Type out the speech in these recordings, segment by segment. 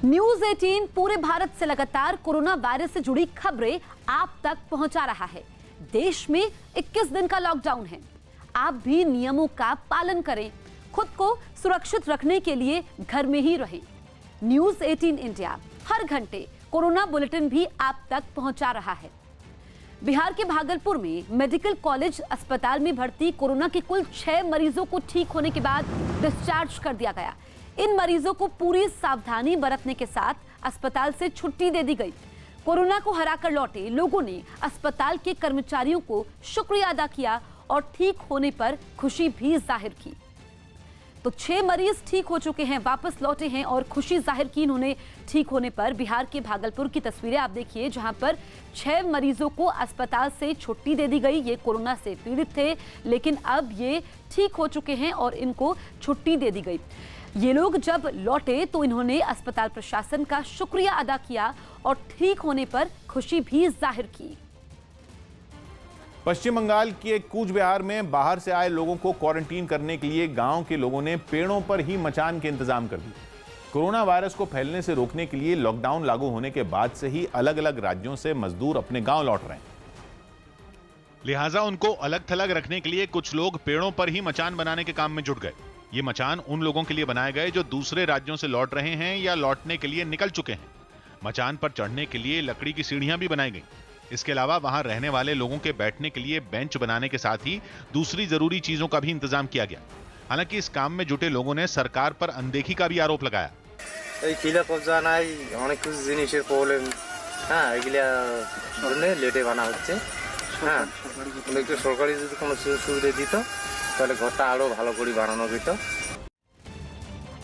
News 18 पूरे भारत से लगातार कोरोना वायरस से जुड़ी खबरें आप तक पहुंचा रहा है। देश में 21 दिन का लॉकडाउन है। आप भी नियमों का पालन करें, खुद को सुरक्षित रखने के लिए घर में ही रहें। न्यूज 18 इंडिया हर घंटे कोरोना बुलेटिन भी आप तक पहुंचा रहा है। बिहार के भागलपुर में मेडिकल कॉलेज अस्पताल में भर्ती कोरोना के कुल 6 मरीजों को ठीक होने के बाद डिस्चार्ज कर दिया गया। इन मरीजों को पूरी सावधानी बरतने के साथ अस्पताल से छुट्टी दे दी गई। कोरोना को हराकर लौटे लोगों ने अस्पताल के कर्मचारियों को शुक्रिया अदा किया और ठीक होने पर खुशी भी जाहिर की। तो 6 मरीज ठीक हो चुके हैं, वापस लौटे हैं और खुशी जाहिर की इन्होंने ठीक होने पर। बिहार के भागलपुर की तस्वीरें आप देखिए, जहां पर 6 मरीजों को अस्पताल से छुट्टी दे दी गई। ये कोरोना से पीड़ित थे, लेकिन अब ये ठीक हो चुके हैं और इनको छुट्टी दे दी गई। ये लोग जब लौटे तो इन्होंने अस्पताल प्रशासन का शुक्रिया अदा किया और ठीक होने पर खुशी भी जाहिर की। पश्चिम बंगाल के कूच बिहार में बाहर से आए लोगों को क्वारंटीन करने के लिए गांव के लोगों ने पेड़ों पर ही मचान के इंतजाम कर दिए। कोरोना वायरस को फैलने से रोकने के लिए लॉकडाउन लागू होने के बाद से ही अलग अलग राज्यों से मजदूर अपने गांव लौट रहे हैं। लिहाजा उनको अलग थलग रखने के लिए कुछ लोग पेड़ों पर ही मचान बनाने के काम में जुट गए। ये मचान उन लोगों के लिए बनाए गए जो दूसरे राज्यों से लौट रहे हैं या लौटने के लिए निकल चुके हैं। मचान पर चढ़ने के लिए लकड़ी की सीढ़ियां भी बनाई गई। इसके अलावा वहां रहने वाले लोगों के बैठने के लिए बेंच बनाने के साथ ही दूसरी जरूरी चीजों का भी इंतजाम किया गया। हालांकि इस काम में जुटे लोगों ने सरकार पर अनदेखी का भी आरोप लगाया।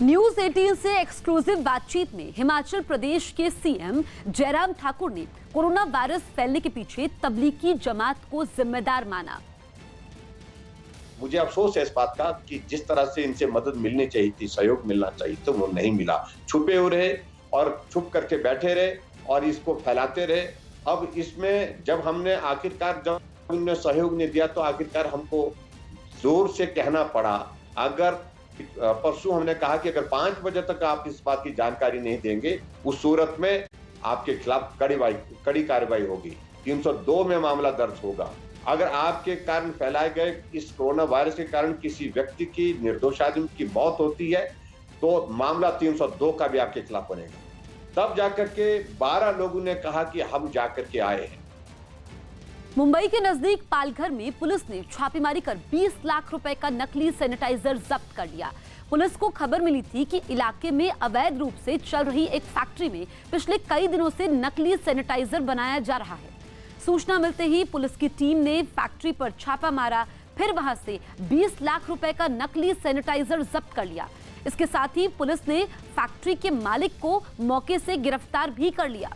न्यूज 18 से एक्सक्लूसिव बातचीत में हिमाचल प्रदेश के सीएम जयराम ठाकुर ने कोरोना वायरस फैलने के पीछे तबलीगी जमात को जिम्मेदार माना। मुझे अफसोस है इस बात का कि जिस तरह से इनसे मदद मिलनी चाहिए थी, सहयोग मिलना चाहिए तो वो नहीं मिला। छुपे हुए रहे और छुप करके बैठे रहे और इसको फैलाते रहे। अब इसमें जब हमने आखिरकार जब उन्होंने सहयोग नहीं दिया तो आखिरकार हमको जोर से कहना पड़ा। अगर परसों हमने कहा कि अगर 5 बजे तक आप इस बात की जानकारी नहीं देंगे, उस सूरत में आपके खिलाफ कड़ी कार्रवाई होगी। 302 में मामला दर्ज होगा। अगर आपके कारण फैलाए गए इस कोरोना वायरस के कारण किसी व्यक्ति की निर्दोष आदमी की मौत होती है तो मामला 302 का भी आपके खिलाफ बनेगा। तब जाकर के 12 लोगों ने कहा कि हम जाकर के आए हैं। मुंबई के नजदीक पालघर में पुलिस ने छापेमारी कर 20 लाख रुपए का नकली सैनिटाइजर जब्त कर लिया। पुलिस को खबर मिली थी कि इलाके में अवैध रूप से चल रही एक फैक्ट्री में पिछले कई दिनों से नकली सैनिटाइजर बनाया जा रहा है। सूचना मिलते ही पुलिस की टीम ने फैक्ट्री पर छापा मारा, फिर वहां से 20 लाख रुपए का नकली सैनिटाइजर जब्त कर लिया। इसके साथ ही पुलिस ने फैक्ट्री के मालिक को मौके से गिरफ्तार भी कर लिया।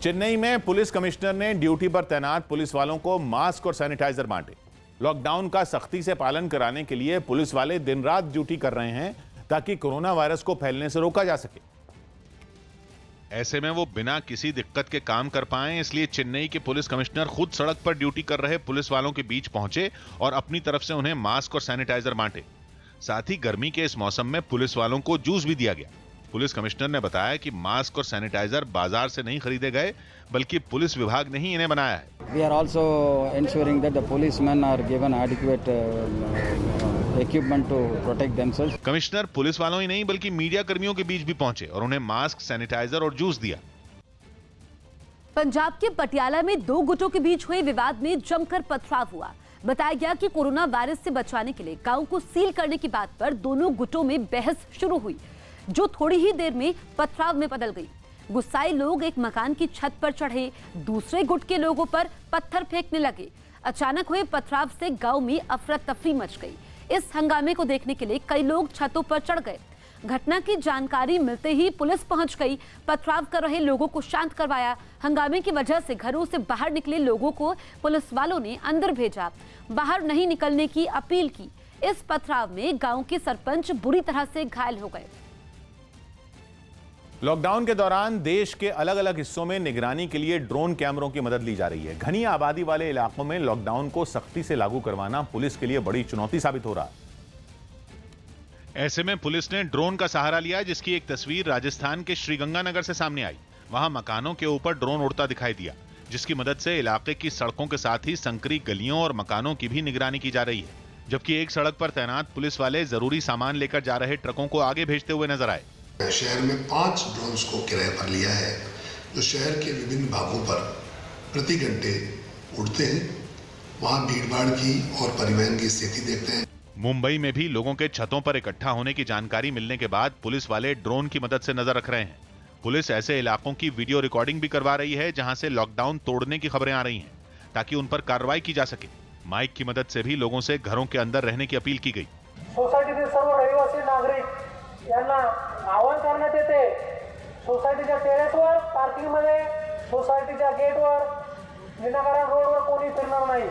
चेन्नई में पुलिस कमिश्नर ने ड्यूटी पर तैनात पुलिस वालों को मास्क और सैनिटाइजर बांटे। लॉकडाउन का सख्ती से पालन कराने के लिए पुलिस वाले दिन रात ड्यूटी कर रहे हैं ताकि कोरोना वायरस को फैलने से रोका जा सके। ऐसे में वो बिना किसी दिक्कत के काम कर पाएं, इसलिए चेन्नई के पुलिस कमिश्नर खुद सड़क पर ड्यूटी कर रहे पुलिस वालों के बीच पहुंचे और अपनी तरफ से उन्हें मास्क और सैनिटाइजर बांटे। साथ ही गर्मी के इस मौसम में पुलिस वालों को जूस भी दिया गया। पुलिस कमिश्नर ने बताया कि मास्क और सैनिटाइजर बाजार से नहीं खरीदे गए, बल्कि पुलिस विभाग ने ही इन्हें बनाया है। We are also ensuring that the policemen are given adequate equipment to protect themselves. Commissioner police वालों ही नहीं बल्कि मीडिया कर्मियों के बीच भी पहुंचे और उन्हें मास्क, सैनिटाइजर और जूस दिया। पंजाब के पटियाला में 2 गुटों के बीच हुए विवाद में जमकर पथराव हुआ। बताया गया कि कोरोना वायरस से बचाने के लिए गांव को सील करने की बात पर दोनों गुटों में बहस शुरू हुई, जो थोड़ी ही देर में पथराव में बदल गई। गुस्साए लोग एक मकान की छत पर चढ़े, दूसरे गुट के लोगों पर पत्थर फेंकने लगे। अचानक हुए पथराव से गांव में अफरा तफरी मच गई। इस हंगामे को देखने के लिए कई लोग छतों पर चढ़ गए। घटना की जानकारी मिलते ही पुलिस पहुंच गई, पथराव कर रहे लोगों को शांत करवाया। हंगामे की वजह से घरों से बाहर निकले लोगों को पुलिस वालों ने अंदर भेजा, बाहर नहीं निकलने की अपील की। इस पथराव में गांव के सरपंच बुरी तरह से घायल हो गए। लॉकडाउन के दौरान देश के अलग अलग हिस्सों में निगरानी के लिए ड्रोन कैमरों की मदद ली जा रही है। घनी आबादी वाले इलाकों में लॉकडाउन को सख्ती से लागू करवाना पुलिस के लिए बड़ी चुनौती साबित हो रहा है। ऐसे में पुलिस ने ड्रोन का सहारा लिया, जिसकी एक तस्वीर राजस्थान के श्रीगंगानगर से सामने आई। वहां मकानों के ऊपर ड्रोन उड़ता दिखाई दिया, जिसकी मदद से इलाके की सड़कों के साथ ही संकरी गलियों और मकानों की भी निगरानी की जा रही है। जबकि एक सड़क पर तैनात पुलिस वाले जरूरी सामान लेकर जा रहे ट्रकों को आगे भेजते हुए नजर आए। शहर में 5 ड्रोन्स को किराए पर लिया है, जो शहर के विभिन्न भागों पर प्रति घंटे उड़ते हैं। वहां भीड़भाड़ की और परिवहन की स्थिति देखते हैं। मुंबई में भी लोगों के छतों पर इकट्ठा होने की जानकारी मिलने के बाद पुलिस वाले ड्रोन की मदद से नजर रख रहे हैं। पुलिस ऐसे इलाकों की वीडियो रिकॉर्डिंग भी करवा रही है जहां से लॉकडाउन तोड़ने की खबरें आ रही हैं, ताकि उन पर कार्रवाई की जा सके। माइक की मदद से भी लोगों से घरों के अंदर रहने की अपील की गई। सोसायटीतील सर्व रहिवासी नागरिक यांना आवाहन करण्यात येते, सोसायटीच्या टेरेसवर, पार्किंगमध्ये, सोसायटीच्या गेटवर, विनाकारण रोडवर कोणी फिरणार नाही।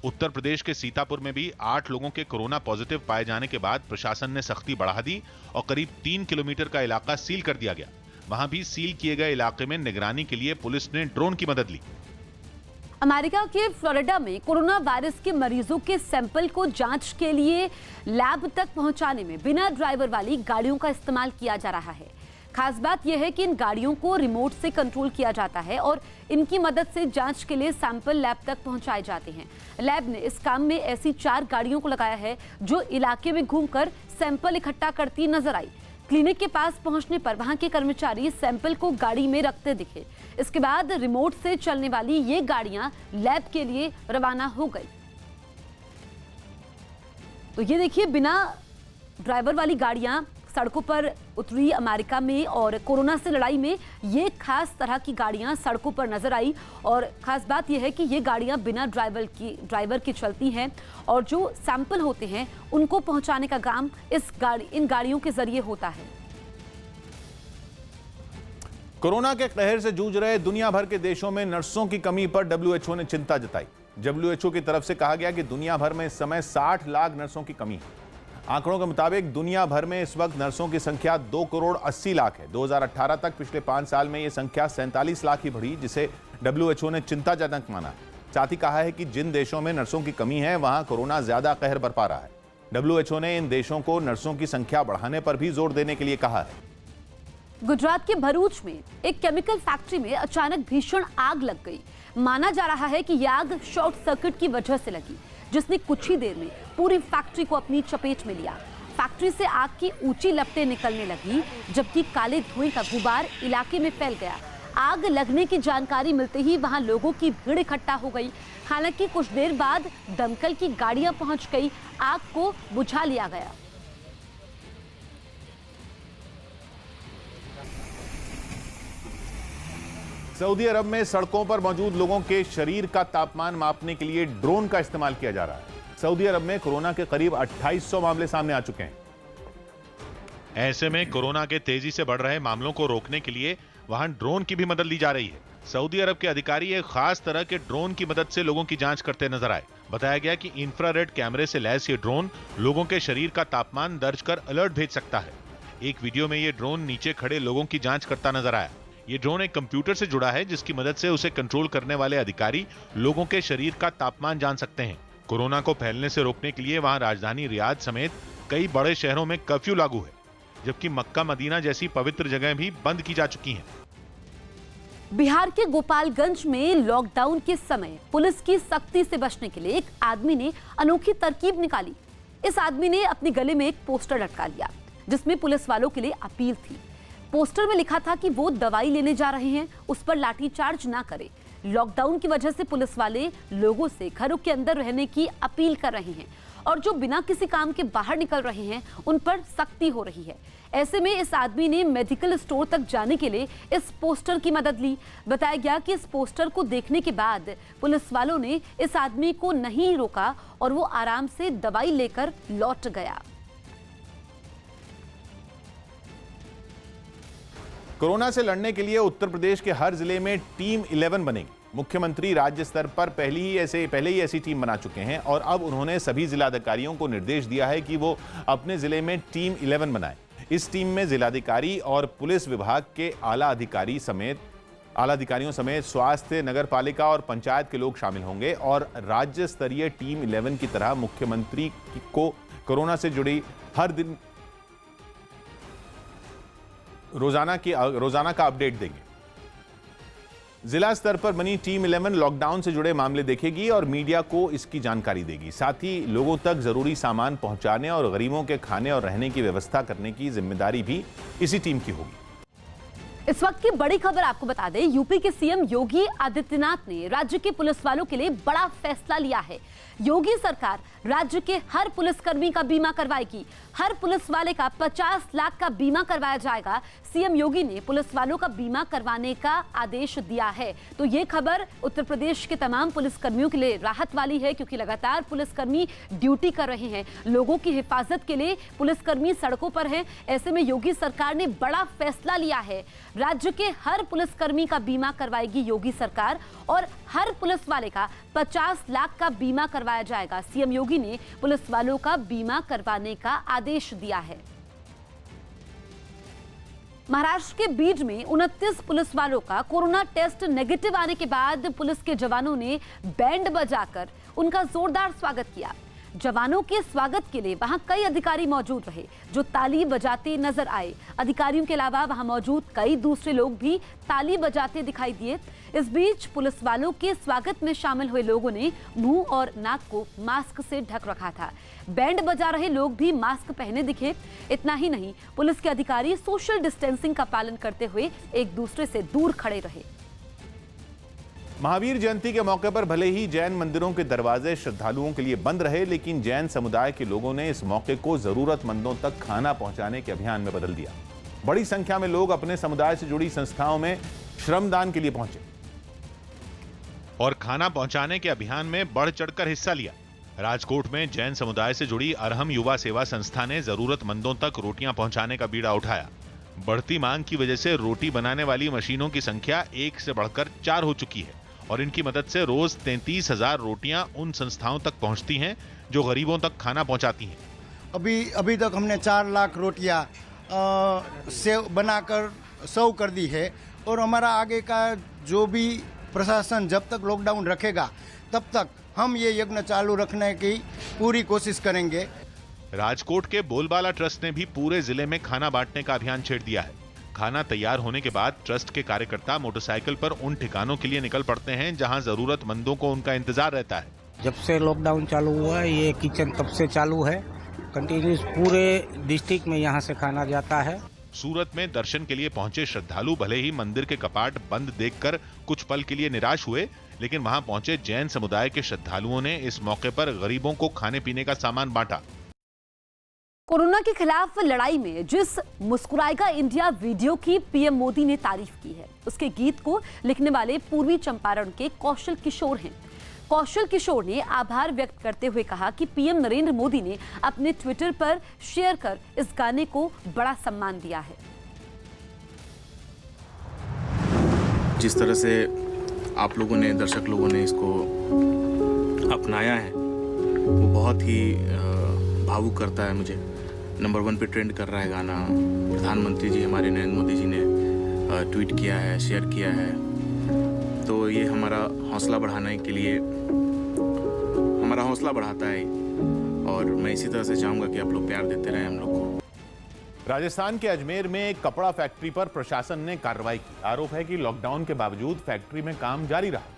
उत्तर प्रदेश के सीतापुर में भी 8 लोगों के कोरोना पॉजिटिव पाए जाने के बाद प्रशासन ने सख्ती बढ़ा दी और करीब 3 किलोमीटर का इलाका सील कर दिया गया। वहां भी सील किए गए इलाके में निगरानी के लिए पुलिस ने ड्रोन की मदद ली। अमेरिका के फ्लोरिडा में कोरोना वायरस के मरीजों के सैंपल को जांच के लिए लैब तक पहुंचाने में बिना ड्राइवर वाली गाड़ियों का इस्तेमाल किया जा रहा है। खास बात यह है कि इन गाड़ियों को रिमोट से कंट्रोल किया जाता है और इनकी मदद से जांच के लिए सैंपल लैब तक पहुंचाए जाते हैं। लैब ने इस काम में ऐसी 4 गाड़ियों को लगाया है जो इलाके में घूमकर सैंपल इकट्ठा करती नजर आई। क्लिनिक के पास पहुंचने पर वहां के कर्मचारी सैंपल को गाड़ी में रखते दिखे। इसके बाद रिमोट से चलने वाली ये गाड़ियां लैब के लिए रवाना हो गई। तो ये देखिए, बिना ड्राइवर वाली गाड़ियां सड़कों पर उतरी अमेरिका में और कोरोना से लड़ाई में ये खास तरह की गाड़ियां सड़कों पर नजर आई। और खास बात यह है कि ये गाड़ियां बिना ड्राइवर की चलती हैं और जो सैंपल होते हैं उनको पहुंचाने का काम इन गाड़ियों के जरिए होता है। कोरोना के कहर से जूझ रहे दुनिया भर के देशों में नर्सों की कमी पर WHO ने चिंता जताई। WHO की तरफ से कहा गया कि दुनिया भर में इस समय 60 लाख नर्सों की कमी है। आंकड़ों के मुताबिक दुनिया भर में इस वक्त नर्सों की संख्या 2 करोड़ 80 लाख है। 2018 तक पिछले 5 साल में यह संख्या 47 लाख ही बढ़ी, जिसे WHO ने चिंताजनक माना। साथ ही कहा है कि जिन देशों में नर्सों की कमी है वहां कोरोना ज्यादा कहर बरपा रहा है। WHO ने इन देशों को नर्सों की संख्या बढ़ाने पर भी जोर देने के लिए कहा है। गुजरात के भरूच में एक केमिकल फैक्ट्री में अचानक भीषण आग लग गई। माना जा रहा है कि यह आग शॉर्ट सर्किट की वजह से लगी, जिसने कुछ ही देर में पूरी फैक्ट्री को अपनी चपेट में लिया। फैक्ट्री से आग की ऊंची लपटें निकलने लगी, जबकि काले धुएं का गुबार इलाके में फैल गया। आग लगने की जानकारी मिलते ही वहां लोगों की भीड़ इकट्ठा हो गई। हालांकि कुछ देर बाद दमकल की गाड़ियां पहुंच गई, आग को बुझा लिया गया। सऊदी अरब में सड़कों पर मौजूद लोगों के शरीर का तापमान मापने के लिए ड्रोन का इस्तेमाल किया जा रहा है। सऊदी अरब में कोरोना के करीब 2800 मामले सामने आ चुके हैं। ऐसे में कोरोना के तेजी से बढ़ रहे मामलों को रोकने के लिए वहां ड्रोन की भी मदद ली जा रही है। सऊदी अरब के अधिकारी एक खास तरह के ड्रोन की मदद से लोगों की जांच करते नजर आए। बताया गया कि इंफ्रारेड कैमरे से लैस ये ड्रोन लोगों के शरीर का तापमान दर्ज कर अलर्ट भेज सकता है। एक वीडियो में ये ड्रोन नीचे खड़े लोगों की जांच करता नजर आया। ये ड्रोन एक कंप्यूटर से जुड़ा है, जिसकी मदद से उसे कंट्रोल करने वाले अधिकारी लोगों के शरीर का तापमान जान सकते हैं। कोरोना को फैलने से रोकने के लिए वहां राजधानी रियाद समेत कई बड़े शहरों में कर्फ्यू लागू है, जबकि मक्का मदीना जैसी पवित्र जगह भी बंद की जा चुकी हैं। बिहार के गोपालगंज में लॉकडाउन के समय पुलिस की सख्ती से बचने के लिए एक आदमी ने अनोखी तरकीब निकाली। इस आदमी ने अपने गले में एक पोस्टर लटका लिया, जिसमें पुलिस वालों के लिए अपील थी। पोस्टर में लिखा था कि वो दवाई लेने जा रहे हैं, उस पर लाठीचार्ज ना करें। लॉकडाउन की वजह से पुलिस वाले लोगों से घरों के अंदर रहने की अपील कर रहे हैं और जो बिना किसी काम के बाहर निकल रहे हैं उन पर सख्ती हो रही है। ऐसे में इस आदमी ने मेडिकल स्टोर तक जाने के लिए इस पोस्टर की मदद ली। बताया गया कि इस पोस्टर को देखने के बाद पुलिस वालों ने इस आदमी को नहीं रोका और वो आराम से दवाई लेकर लौट गया। कोरोना से लड़ने के लिए उत्तर प्रदेश के हर जिले में टीम 11 बनेगी। मुख्यमंत्री राज्य स्तर पर पहले ही ऐसी टीम बना चुके हैं और अब उन्होंने सभी जिलाधिकारियों को निर्देश दिया है कि वो अपने जिले में टीम 11 बनाएं। इस टीम में जिलाधिकारी और पुलिस विभाग के आला अधिकारियों समेत स्वास्थ्य, नगर पालिका और पंचायत के लोग शामिल होंगे और राज्य स्तरीय टीम 11 की तरह मुख्यमंत्री को कोरोना से जुड़ी रोजाना का अपडेट देंगे। जिला स्तर पर बनी टीम 11 लॉकडाउन से जुड़े मामले देखेगी और मीडिया को इसकी जानकारी देगी। साथ ही लोगों तक जरूरी सामान पहुंचाने और गरीबों के खाने और रहने की व्यवस्था करने की जिम्मेदारी भी इसी टीम की होगी। इस वक्त की बड़ी खबर आपको बता दें, यूपी के सीएम योगी आदित्यनाथ ने राज्य के पुलिस वालों के लिए बड़ा फैसला लिया है। योगी सरकार राज्य के हर पुलिसकर्मी का बीमा करवाएगी। हर पुलिस वाले का 50 लाख का बीमा करवाया जाएगा। सीएम योगी ने पुलिस वालों का बीमा करवाने का आदेश दिया है। तो ये खबर उत्तर प्रदेश के तमाम पुलिसकर्मियों के लिए राहत वाली है, क्योंकि लगातार पुलिसकर्मी ड्यूटी कर रहे हैं। लोगों की हिफाजत के लिए पुलिसकर्मी सड़कों पर हैं। ऐसे में योगी सरकार ने बड़ा फैसला लिया है। राज्य के हर पुलिसकर्मी का बीमा करवाएगी योगी सरकार और हर पुलिस वाले का 50 लाख का बीमा करवाया जाएगा। सीएम योगी ने पुलिस वालों का बीमा करवाने का आदेश दिया है। महाराष्ट्र के बीड में 29 पुलिस वालों का कोरोना टेस्ट नेगेटिव आने के बाद पुलिस के जवानों ने बैंड बजाकर उनका जोरदार स्वागत किया। जवानों के स्वागत के लिए वहां कई अधिकारी मौजूद रहे जो ताली बजाते नजर आए। अधिकारियों के अलावा वहां मौजूद कई दूसरे लोग भी ताली बजाते दिखाई दिए। इस बीच पुलिस वालों के स्वागत में शामिल हुए लोगों ने मुंह और नाक को मास्क से ढक रखा था। बैंड बजा रहे लोग भी मास्क पहने दिखे। इतना ही नहीं, पुलिस के अधिकारी सोशल डिस्टेंसिंग का पालन करते हुए एक दूसरे से दूर खड़े रहे। महावीर जयंती के मौके पर भले ही जैन मंदिरों के दरवाजे श्रद्धालुओं के लिए बंद रहे, लेकिन जैन समुदाय के लोगों ने इस मौके को जरूरतमंदों तक खाना पहुंचाने के अभियान में बदल दिया। बड़ी संख्या में लोग अपने समुदाय से जुड़ी संस्थाओं में श्रमदान के लिए पहुंचे और खाना पहुंचाने के अभियान में बढ़ चढ़कर हिस्सा लिया। राजकोट में जैन समुदाय से जुड़ी अरहम युवा सेवा संस्था ने जरूरतमंदों तक रोटियां पहुंचाने का बीड़ा उठाया। बढ़ती मांग की वजह से रोटी बनाने वाली मशीनों की संख्या 1 से बढ़कर 4 हो चुकी है और इनकी मदद से रोज 33,000 रोटियां उन संस्थाओं तक पहुंचती हैं जो गरीबों तक खाना पहुंचाती हैं। अभी तक हमने 4 लाख रोटियां सेव बनाकर सर्व कर दी है और हमारा आगे का जो भी प्रशासन जब तक लॉकडाउन रखेगा तब तक हम ये यज्ञ चालू रखने की पूरी कोशिश करेंगे। राजकोट के बोलबाला ट्रस्ट ने भी पूरे जिले में खाना बांटने का अभियान छेड़ दिया है। खाना तैयार होने के बाद ट्रस्ट के कार्यकर्ता मोटरसाइकिल पर उन ठिकानों के लिए निकल पड़ते हैं जहां जरूरतमंदों को उनका इंतजार रहता है। जब से लॉकडाउन चालू हुआ है ये किचन तब से चालू है। कंटिन्यूस पूरे डिस्ट्रिक्ट में यहाँ से खाना जाता है। सूरत में दर्शन के लिए पहुंचे श्रद्धालु भले ही मंदिर के कपाट बंद देखकर कुछ पल के लिए निराश हुए, लेकिन वहां पहुंचे जैन समुदाय के श्रद्धालुओं ने इस मौके पर गरीबों को खाने पीने का सामान बांटा। कोरोना के खिलाफ लड़ाई में जिस मुस्कुराएगा इंडिया वीडियो की पीएम मोदी ने तारीफ की है, उसके गीत को लिखने वाले पूर्वी चंपारण के कौशल किशोर हैं। कौशल किशोर ने आभार व्यक्त करते हुए कहा कि पीएम नरेंद्र मोदी ने अपने ट्विटर पर शेयर कर इस गाने को बड़ा सम्मान दिया है। जिस तरह से आप लोगों ने, दर्शक लोगों ने इसको अपनाया है वो बहुत ही भावुक करता है मुझे। नंबर 1 पे ट्रेंड कर रहा है गाना। प्रधानमंत्री जी हमारे नरेंद्र मोदी जी ने ट्वीट किया है, शेयर किया है, तो ये हमारा हौसला बढ़ाने के लिए हमारा हौसला बढ़ाता है और मैं इसी तरह से चाहूँगा कि आप लोग प्यार देते रहें हम लोग को। राजस्थान के अजमेर में एक कपड़ा फैक्ट्री पर प्रशासन ने कार्रवाई की। आरोप है कि लॉकडाउन के बावजूद फैक्ट्री में काम जारी रहा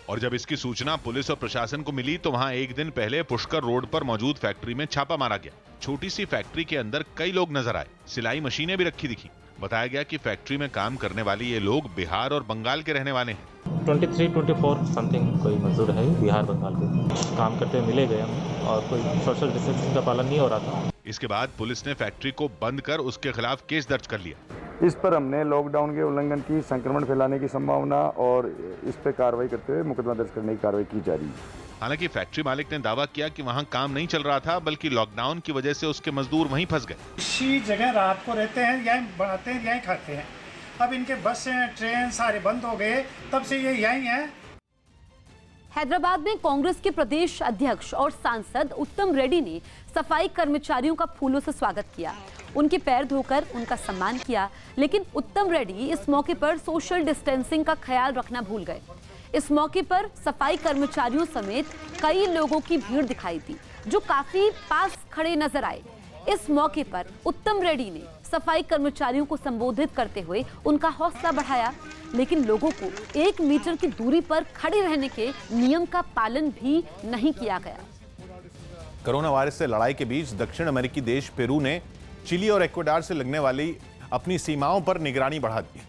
और जब इसकी सूचना पुलिस और प्रशासन को मिली तो वहां एक दिन पहले पुष्कर रोड पर मौजूद फैक्ट्री में छापा मारा गया। छोटी सी फैक्ट्री के अंदर कई लोग नजर आए। सिलाई मशीनें भी रखी दिखी। बताया गया कि फैक्ट्री में काम करने वाले ये लोग बिहार और बंगाल के रहने वाले हैं। 23-24 समथिंग कोई मजदूर है बिहार बंगाल के, काम करते मिले गए हम और कोई सोशल डिस्टेंसिंग का पालन नहीं हो रहा था। इसके बाद पुलिस ने फैक्ट्री को बंद कर उसके खिलाफ केस दर्ज कर लिया। इस पर हमने लॉकडाउन के उल्लंघन की, संक्रमण फैलाने की संभावना और इस पर कार्रवाई करते हुए मुकदमा दर्ज करने की कार्रवाई की जा रही है। हालांकि फैक्ट्री मालिक ने दावा किया कि वहां काम नहीं चल रहा था, बल्कि लॉकडाउन की वजह से उसके मजदूर वहीं फंस गए। इसी जगह रात को रहते हैं, यहीं बनाते हैं, यहीं खाते हैं। अब इनके बस ट्रेन सारे बंद हो गए, तब से ये यहीं हैं। हैदराबाद में कांग्रेस के प्रदेश अध्यक्ष और सांसद उत्तम रेड्डी ने सफाई कर्मचारियों का फूलों से स्वागत किया। उनके पैर धोकर उनका सम्मान किया, लेकिन उत्तम रेड्डी इस मौके पर सोशल डिस्टेंसिंग का ख्याल रखना भूल गए। इस मौके पर सफाई कर्मचारियों समेत कई लोगों की भीड़ दिखाई दी जो काफी पास खड़े नजर आए। इस मौके पर उत्तम रेड्डी ने सफाई कर्मचारियों को संबोधित करते हुए उनका हौसला बढ़ाया, लेकिन लोगों को 1 मीटर की दूरी पर खड़े रहने के नियम का पालन भी नहीं किया गया। कोरोना वायरस से लड़ाई के बीच दक्षिण अमेरिकी देश पेरू ने चिली और इक्वाडोर से लगने वाली अपनी सीमाओं पर निगरानी बढ़ा दी।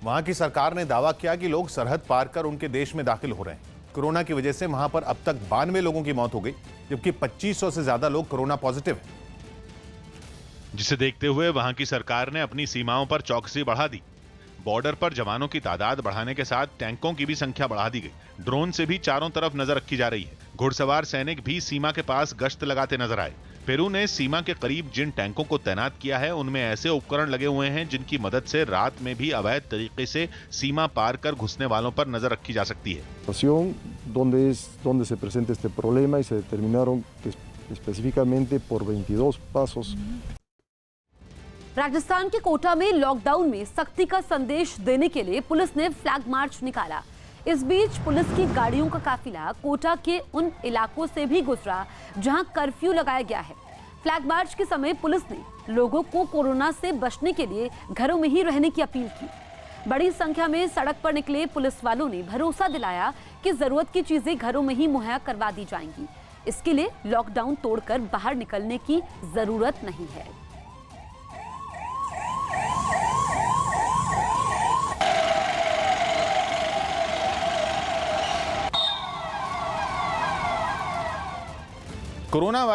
वहां की सरकार ने दावा किया कि लोग सरहद पार कर उनके देश में दाखिल हो रहे हैं। कोरोना की वजह से वहां पर अब तक 92 लोगों की मौत हो गई, जबकि 2500 से ज्यादा लोग कोरोना पॉजिटिव हैं। जिसे देखते हुए वहां की सरकार ने अपनी सीमाओं पर चौकसी बढ़ा दी। बॉर्डर पर जवानों की तादाद बढ़ाने के साथ टैंकों की भी संख्या बढ़ा दी गई। ड्रोन से भी चारों तरफ नजर रखी जा रही है। घुड़सवार सैनिक भी सीमा के पास गश्त लगाते नजर आए। पेरू ने सीमा के करीब जिन टैंकों को तैनात किया है, उनमें ऐसे उपकरण लगे हुए हैं जिनकी मदद से रात में भी अवैध तरीके से सीमा पार कर घुसने वालों पर नजर रखी जा सकती है। donde se presenta este problema y se determinaron que específicamente por 22 pasos. Rajasthan के कोटा में लॉकडाउन में सख्ती का संदेश देने के लिए पुलिस ने फ्लैग मार्च निकाला। इस बीच पुलिस की गाड़ियों का काफिला कोटा के उन इलाकों से भी गुजरा जहां कर्फ्यू लगाया गया है। फ्लैग मार्च के समय पुलिस ने लोगों को कोरोना से बचने के लिए घरों में ही रहने की अपील की। बड़ी संख्या में सड़क पर निकले पुलिस वालों ने भरोसा दिलाया कि जरूरत की चीजें घरों में ही मुहैया करवा दी जाएंगी। इसके लिए लॉकडाउन तोड़कर बाहर निकलने की जरूरत नहीं है। कोरोना